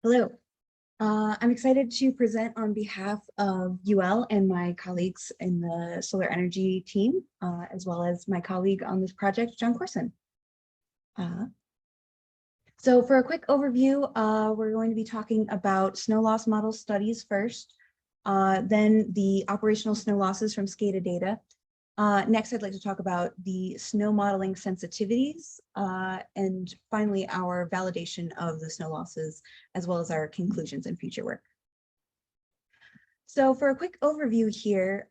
Hello. I'm excited to present on behalf of UL and my colleagues in the solar energy team, as well as my colleague on this project, John Corson. So for a quick overview, we're going to be talking about snow loss model studies first, then the operational snow losses from SCADA data. Next, I'd like to talk about the snow modeling sensitivities, and finally, our validation of the snow losses, as well as our conclusions and future work. So for a quick overview here,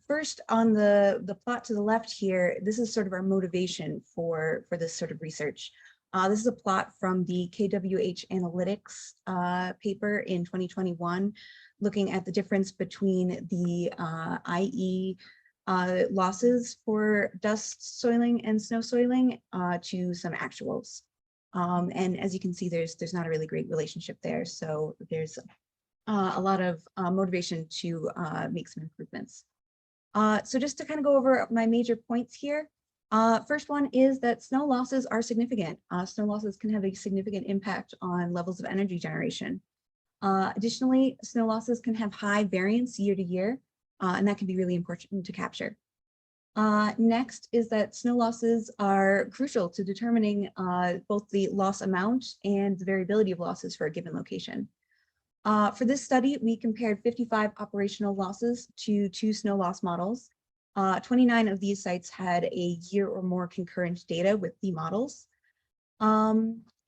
first on the plot to the left here, this is sort of our motivation for this sort of research. This is a plot from the KWH Analytics paper in 2021, looking at the difference between the IE losses for dust soiling and snow soiling to some actuals. And as you can see, there's not a really great relationship there. So there's a lot of motivation to make some improvements. So just to kind of go over my major points here. First one is that snow losses are significant. Snow losses can have a significant impact on levels of energy generation. Additionally, snow losses can have high variance year to year. And that can be really important to capture. Next is that snow losses are crucial to determining both the loss amount and the variability of losses for a given location. For this study, we compared 55 operational losses to 2 snow loss models. 29 of these sites had a year or more concurrent data with the models.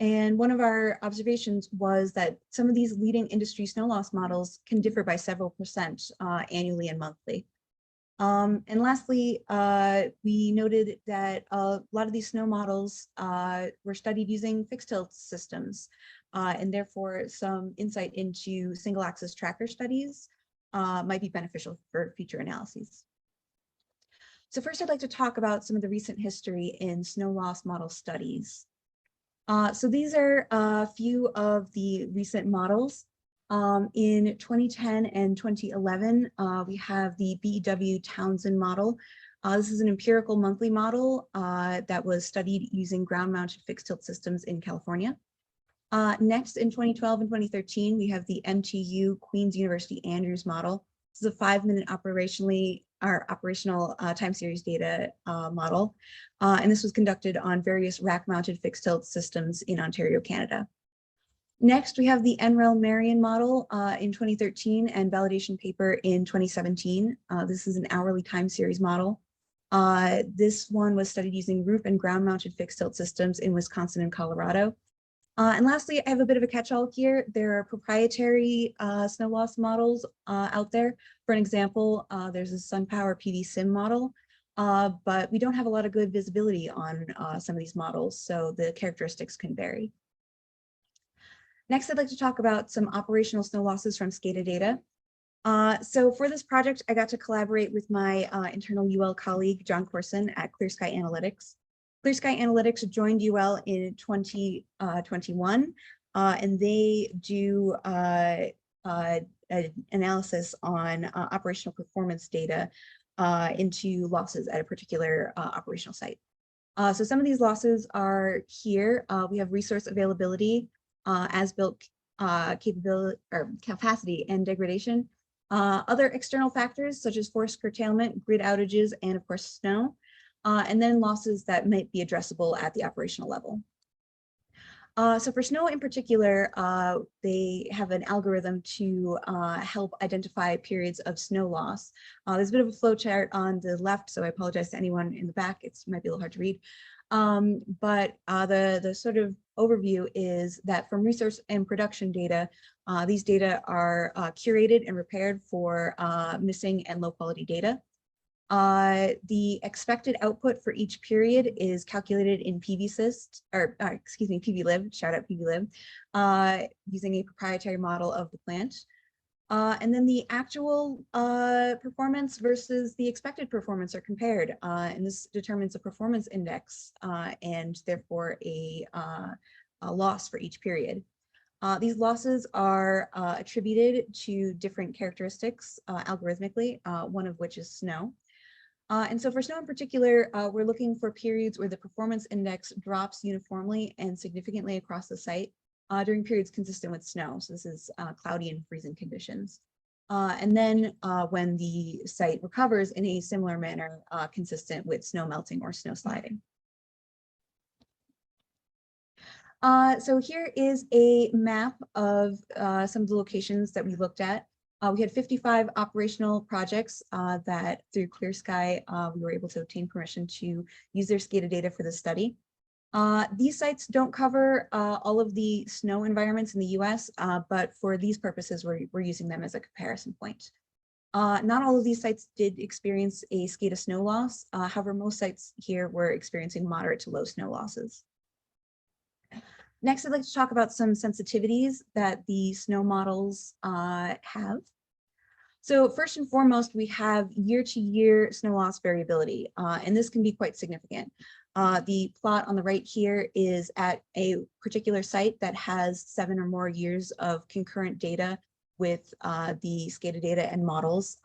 And one of our observations was that some of these leading industry snow loss models can differ by several percent annually and monthly. And lastly, we noted that a lot of these snow models were studied using fixed tilt systems, and therefore some insight into single axis tracker studies might be beneficial for future analyses. So first, I'd like to talk about some of the recent history in snow loss model studies. So these are a few of the recent models. In 2010 and 2011, we have the BEW Townsend model. This is an empirical monthly model that was studied using ground-mounted fixed tilt systems in California. Next, in 2012 and 2013, we have the MTU Queen's University Andrews model. This is a 5-minute operational time series data model. And this was conducted on various rack-mounted fixed tilt systems in Ontario, Canada. Next, we have the NREL Marion model in 2013 and validation paper in 2017. This is an hourly time series model. This one was studied using roof and ground-mounted fixed tilt systems in Wisconsin and Colorado. And lastly, I have a bit of a catch-all here. There are proprietary snow loss models out there. For an example, there's a SunPower PV Sim model, but we don't have a lot of good visibility on some of these models, so the characteristics can vary. Next, I'd like to talk about some operational snow losses from SCADA data. So for this project, I got to collaborate with my internal UL colleague, John Corson at Clear Sky Analytics. Clear Sky Analytics joined UL in 2021, and they do analysis on operational performance data into losses at a particular operational site. So some of these losses are here. We have resource availability, as-built capability or capacity and degradation. Other external factors such as forced curtailment, grid outages, and of course snow. And then losses that might be addressable at the operational level. So for snow in particular, they have an algorithm to help identify periods of snow loss. There's a bit of a flow chart on the left, so I apologize to anyone in the back. It might be a little hard to read. But the sort of overview is that from research and production data, these data are curated and repaired for missing and low quality data. The expected output for each period is calculated in PVLib, shout out PVLib, using a proprietary model of the plant. And then the actual performance versus the expected performance are compared, and this determines a performance index and therefore a loss for each period. These losses are attributed to different characteristics algorithmically, one of which is snow. And so for snow in particular, we're looking for periods where the performance index drops uniformly and significantly across the site. during periods consistent with snow. So this is cloudy and freezing conditions. And then when the site recovers in a similar manner, consistent with snow melting or snow sliding. So here is a map of some of the locations that we looked at. We had 55 operational projects that through Clear Sky, we were able to obtain permission to use their SCADA data for the study. These sites don't cover all of the snow environments in the US, but for these purposes, we're using them as a comparison point. Not all of these sites did experience a SCADA snow loss. However, most sites here were experiencing moderate to low snow losses. Next, I'd like to talk about some sensitivities that the snow models have. So first and foremost, we have year-to-year snow loss variability, and this can be quite significant. The plot on the right here is at a particular site that has 7 or more years of concurrent data with the SCADA data and models.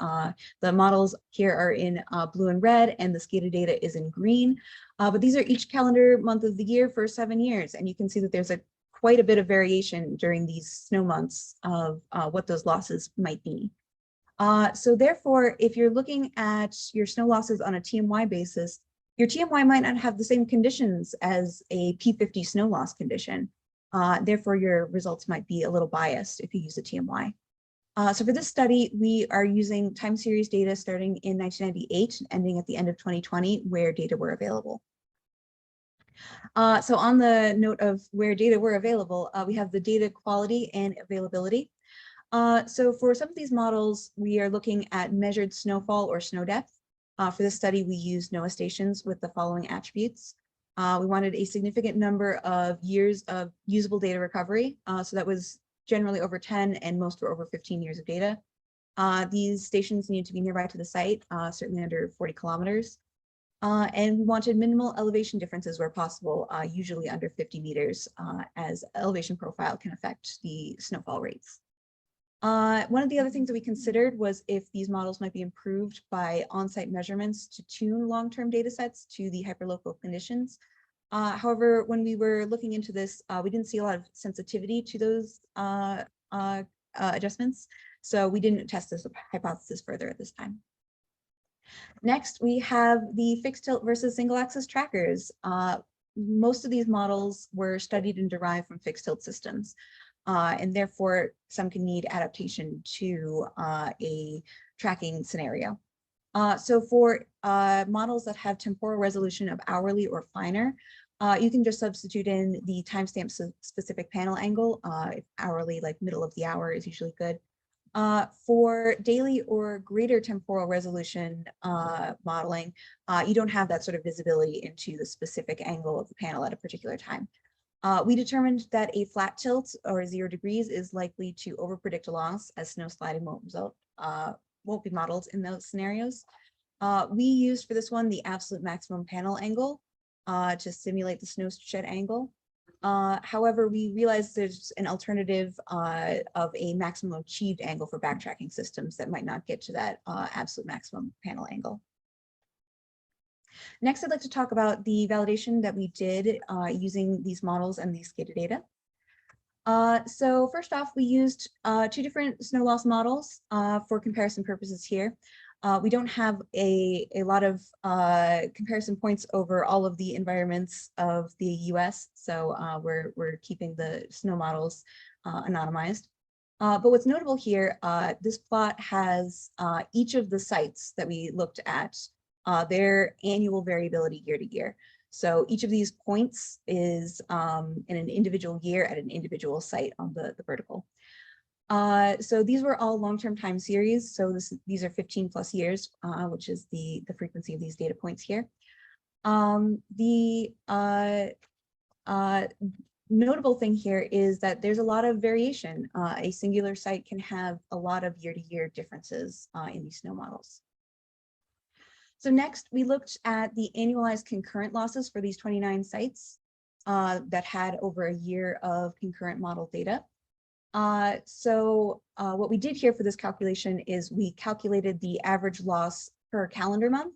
The models here are in blue and red, and the SCADA data is in green. But these are each calendar month of the year for 7 years, and you can see that there's quite a bit of variation during these snow months of what those losses might be. So therefore, if you're looking at your snow losses on a TMY basis, your TMY might not have the same conditions as a P50 snow loss condition. Therefore, your results might be a little biased if you use a TMY. So for this study, we are using time series data starting in 1998, ending at the end of 2020, where data were available. So on the note of where data were available, we have the data quality and availability. So for some of these models, we are looking at measured snowfall or snow depth. For this study, we used NOAA stations with the following attributes. We wanted a significant number of years of usable data recovery. So that was generally over 10, and most were over 15 years of data. These stations needed to be nearby to the site, certainly under 40 kilometers. And we wanted minimal elevation differences where possible, usually under 50 meters, as elevation profile can affect the snowfall rates. One of the other things that we considered was if these models might be improved by on-site measurements to tune long-term data sets to the hyperlocal conditions. However, when we were looking into this, we didn't see a lot of sensitivity to those adjustments, so we didn't test this hypothesis further at this time. Next, we have the fixed tilt versus single axis trackers. Most of these models were studied and derived from fixed tilt systems. And therefore, some can need adaptation to a tracking scenario. So for models that have temporal resolution of hourly or finer, you can just substitute in the timestamp specific panel angle. If hourly, like middle of the hour, is usually good. For daily or greater temporal resolution modeling, you don't have that sort of visibility into the specific angle of the panel at a particular time. We determined that a flat tilt or 0 degrees is likely to overpredict a loss, as snow sliding won't be modeled in those scenarios. We used for this one the absolute maximum panel angle to simulate the snow shed angle. However, we realized there's an alternative of a maximum achieved angle for backtracking systems that might not get to that absolute maximum panel angle. Next, I'd like to talk about the validation that we did using these models and these SCADA data. So first off, we used 2 different snow loss models for comparison purposes here. We don't have a lot of comparison points over all of the environments of the US, so we're keeping the snow models anonymized. But what's notable here, this plot has each of the sites that we looked at, their annual variability year to year. So each of these points is in an individual year at an individual site on the vertical. So these were all long-term time series. So these are 15 plus years, which is the frequency of these data points here. The notable thing here is that there's a lot of variation. A singular site can have a lot of year-to-year differences in these snow models. So next, we looked at the annualized concurrent losses for these 29 sites that had over a year of concurrent model data. So what we did here for this calculation is we calculated the average loss per calendar month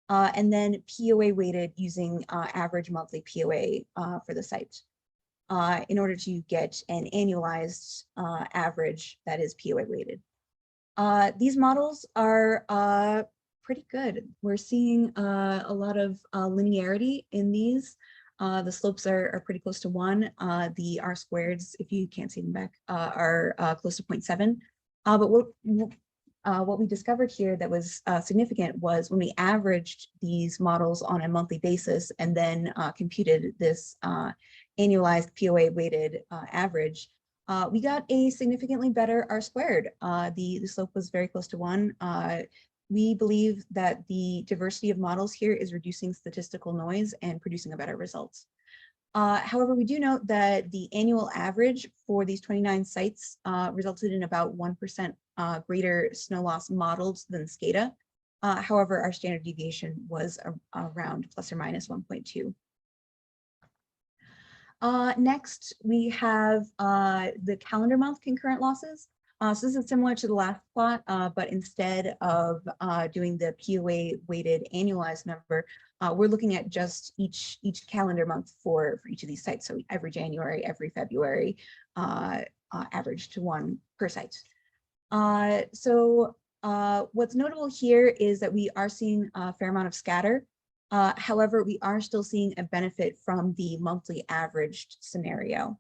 and then POA weighted using average monthly POA for the site. in order to get an annualized average that is POA weighted. These models are pretty good. We're seeing a lot of linearity in these. The slopes are pretty close to 1. The R squareds, if you can't see them back, are close to 0.7. But what we discovered here that was significant was when we averaged these models on a monthly basis and then computed this annualized POA weighted average, we got a significantly better R squared. The slope was very close to 1. We believe that the diversity of models here is reducing statistical noise and producing a better result. However, we do note that the annual average for these 29 sites resulted in about 1% greater snow loss modeled than SCADA. However, our standard deviation was around plus or minus 1.2. Next, we have the calendar month concurrent losses. So this is similar to the last plot, but instead of doing the POA weighted annualized number, we're looking at just each calendar month for each of these sites. So every January, every February, average to 1 per site. So what's notable here is that we are seeing a fair amount of scatter. However, we are still seeing a benefit from the monthly averaged scenario.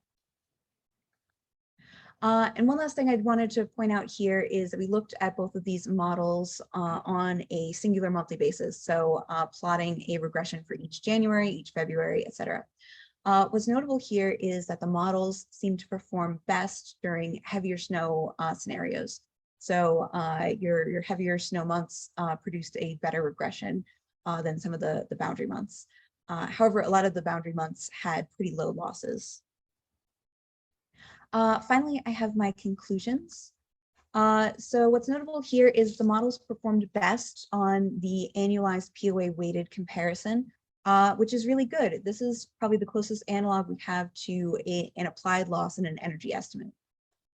And one last thing I wanted to point out here is that we looked at both of these models on a singular monthly basis. So plotting a regression for each January, each February, etc. What's notable here is that the models seem to perform best during heavier snow scenarios. So your heavier snow months produced a better regression than some of the boundary months. However, a lot of the boundary months had pretty low losses. Finally, I have my conclusions. So what's notable here is the models performed best on the annualized POA weighted comparison, which is really good. This is probably the closest analog we have to an applied loss and an energy estimate.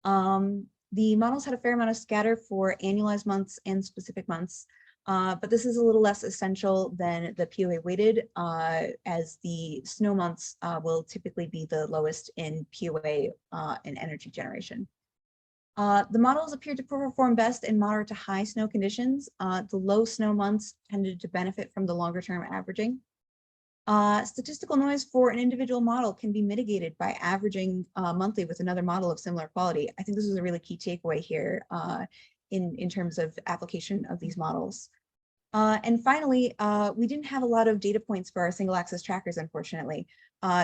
The models had a fair amount of scatter for annualized months and specific months, but this is a little less essential than the POA weighted, as the snow months will typically be the lowest in POA and energy generation. The models appeared to perform best in moderate to high snow conditions. The low snow months tended to benefit from the longer term averaging. Statistical noise for an individual model can be mitigated by averaging monthly with another model of similar quality. I think this is a really key takeaway here in terms of application of these models. And finally, we didn't have a lot of data points for our single axis trackers, unfortunately.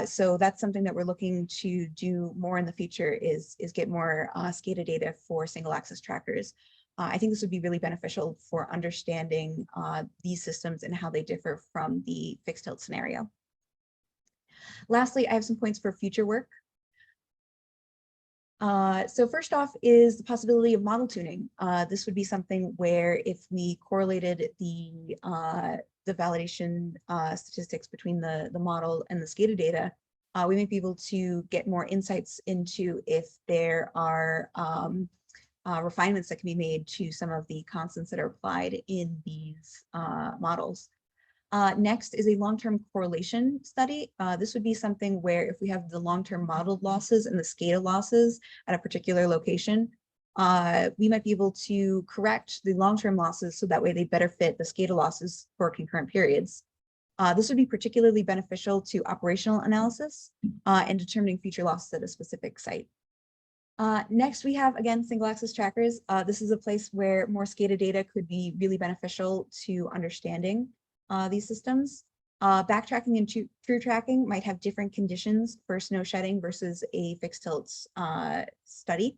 So that's something that we're looking to do more in the future is get more SCADA data for single axis trackers. I think this would be really beneficial for understanding these systems and how they differ from the fixed tilt scenario. Lastly, I have some points for future work. So first off is the possibility of model tuning. This would be something where if we correlated the validation statistics between the model and the SCADA data, we might be able to get more insights into if there are refinements that can be made to some of the constants that are applied in these models. Next is a long-term correlation study. This would be something where if we have the long-term modeled losses and the SCADA losses at a particular location, we might be able to correct the long-term losses so that way they better fit the SCADA losses for concurrent periods. This would be particularly beneficial to operational analysis and determining future losses at a specific site. Next, we have, again, single axis trackers. This is a place where more SCADA data could be really beneficial to understanding these systems. Backtracking and true tracking might have different conditions for snow shedding versus a fixed tilt study.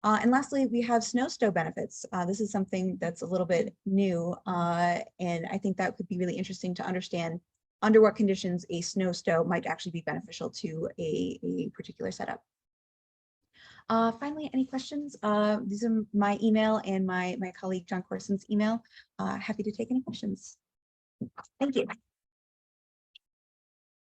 And lastly, we have snow stow benefits. This is something that's a little bit new, and I think that could be really interesting to understand under what conditions a snow stow might actually be beneficial to a particular setup. Finally, any questions? These are my email and my colleague John Corson's email. Happy to take any questions. Thank you.